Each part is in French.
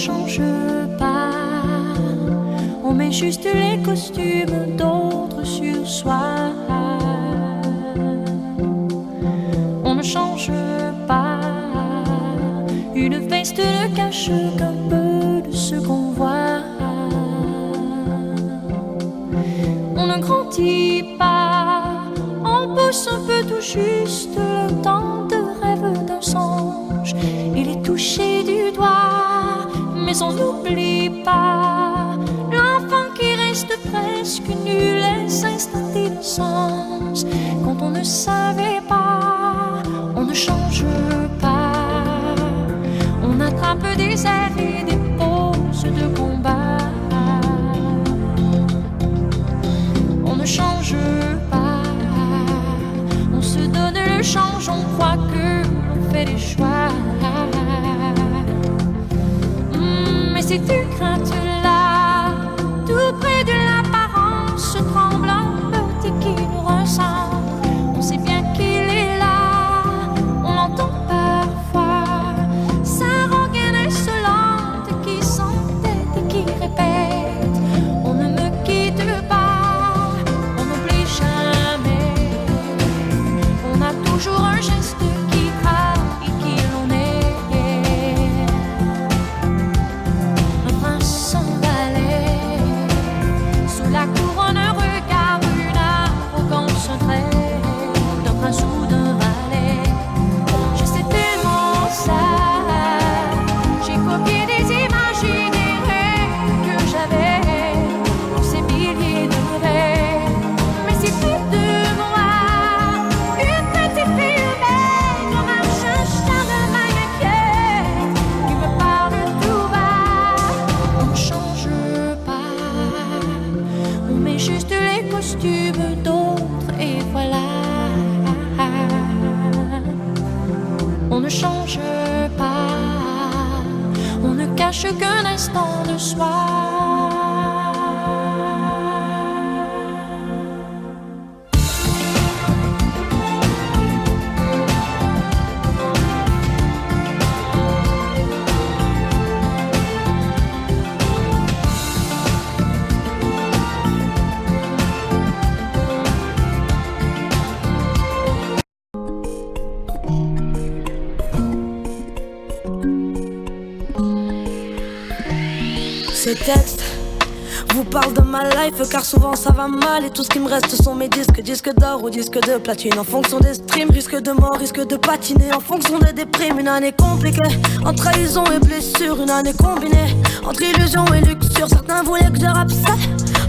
change pas. On met juste les costumes d'autres sur soi. On ne change pas. Une veste ne cache qu'un peu de ce qu'on voit. On ne grandit pas. On pousse un peu tout juste le temps de rêve d'un songe. Il est touché du doigt, mais on n'oublie pas l'enfant qui reste presque nu, les instants d'innocence. Quand on ne savait pas, on ne change pas. On attrape des airs et des poses de combat. On ne change pas. On se donne le change, on croit que l'on fait des choix. Mais ces deux craintes-là, tout près de l'apparence tremblante qui nous ressemble. On sait bien qu'il est là, on l'entend parfois. Sa rengaine insolente qui s'entête et qui répète: on ne me quitte pas, on n'oublie jamais. On a toujours un geste qui trahit qui l'on est. Un prince sans valet, sous la couronne un regard, une arrogance, un trait d'un prince ou d'un valet. Je sais tellement ça. J'ai copié des images et des rêves que j'avais pour ces milliers de rêves. Mais c'est plus de moi, une petite fille humaine, on marche un charme inquiète qui me parle tout bas. On ne change pas, on met juste les costumes d'autres et voilà. On ne change pas, on ne cache qu'un instant de soi. Ce texte vous parle de ma life, car souvent ça va mal. Et tout ce qui me reste sont mes disques, disques d'or ou disques de platine. En fonction des streams, risque de mort, risque de patiner. En fonction des déprimes, une année compliquée. En trahison et blessure, une année combinée. Entre illusion et luxure, certains voulaient que je rappe ça,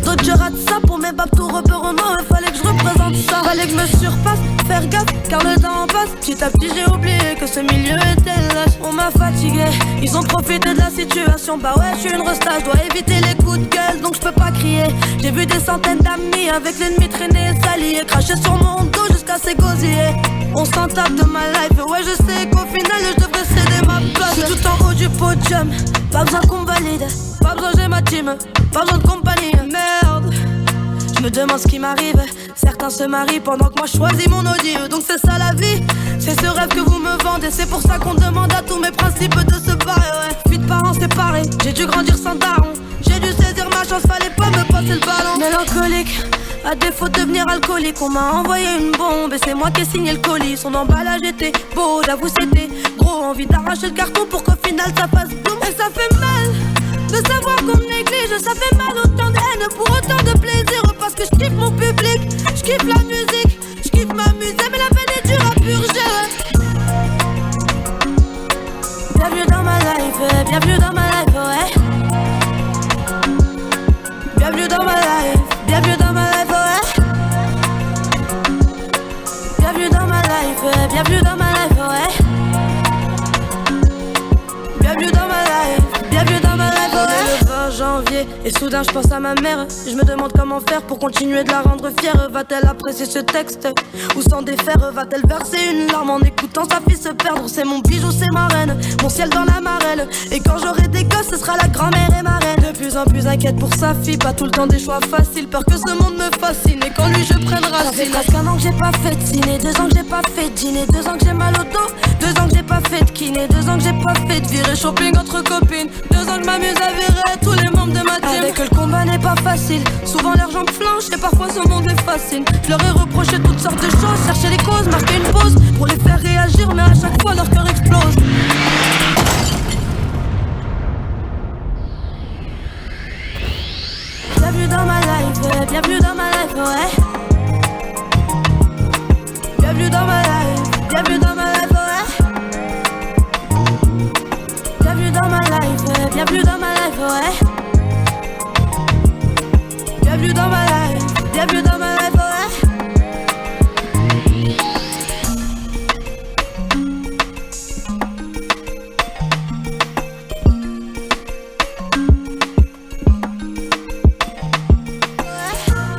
d'autres je rate ça. Pour mes babes tout repérement, il fallait que je représente ça. Fallait que je me surpasse, faire gaffe, car le temps passe. Petit à petit j'ai oublié que ce milieu était lâche. On m'a fatigué, ils ont profité de la situation. Bah ouais, je suis une resta, je dois éviter les coups de gueule, donc je peux pas crier. J'ai vu des centaines d'amis avec l'ennemi traîner et s'allier, cracher sur mon dos jusqu'à s'égosiller. On s'en tape de ma life, ouais je sais qu'au final je devrais céder ma place. Je suis tout en haut du podium, pas besoin qu'on me valide, pas besoin j'ai ma team, pas besoin de compagnie. Merde, je me demande ce qui m'arrive. Certains se marient pendant que moi je choisis mon Audi. Donc c'est ça la vie, c'est ce rêve que vous me vendez. C'est pour ça qu'on demande à tous mes principes de se barrer, ouais. Fuite de parents séparés, j'ai dû grandir sans daron. J'ai dû saisir ma chance, fallait pas me passer le ballon. Mélancolique, à défaut de devenir alcoolique, on m'a envoyé une bombe et c'est moi qui ai signé le colis. Son emballage était beau, j'avoue c'était gros. Envie d'arracher le carton pour qu'au final ça fasse boum. Et ça fait mal de savoir qu'on me néglige, ça fait mal autant de haine pour autant de plaisir. Parce que je kiffe mon public, je kiffe la musique, je kiffe m'amuser, mais la peine est dure à purger. Bienvenue dans ma life, bienvenue dans ma life, ouais. Bienvenue dans ma life, bienvenue dans ma life, ouais. Bienvenue dans ma life, bienvenue dans ma life, ouais. Bienvenue dans ma life, bienvenue dans ma life, ouais. Le 20 janvier, parler. Et soudain je pense à ma mère. Je me demande comment faire pour continuer de la rendre fière. Va-t-elle apprécier ce texte ou s'en défaire? Va-t-elle verser une larme en écoutant sa fille se perdre? C'est mon bijou, c'est ma reine, mon ciel dans la marelle. Et quand j'aurai des gosses, ce sera la grand-mère et ma reine. De plus en plus inquiète pour sa fille, pas tout le temps des choix faciles. Peur que ce monde me fascine et qu'en lui je prenne racine. Ça fait presque 1 an que j'ai pas fait de ciné, 2 ans que j'ai pas fait de dîner, 2 ans que j'ai mal au dos, 2 ans que j'ai pas fait de kiné, 2 ans que j'ai pas fait de virée shopping entre copines, 2 ans que je m'amuse à virer tous les membres de ma team. Avec eux le combat n'est pas facile, souvent leurs jambes flanchent et parfois ce monde les fascine. Je leur ai reproché toutes sortes de choses, chercher les causes, marquer une pause pour les faire réagir, mais à chaque fois leur cœur explose.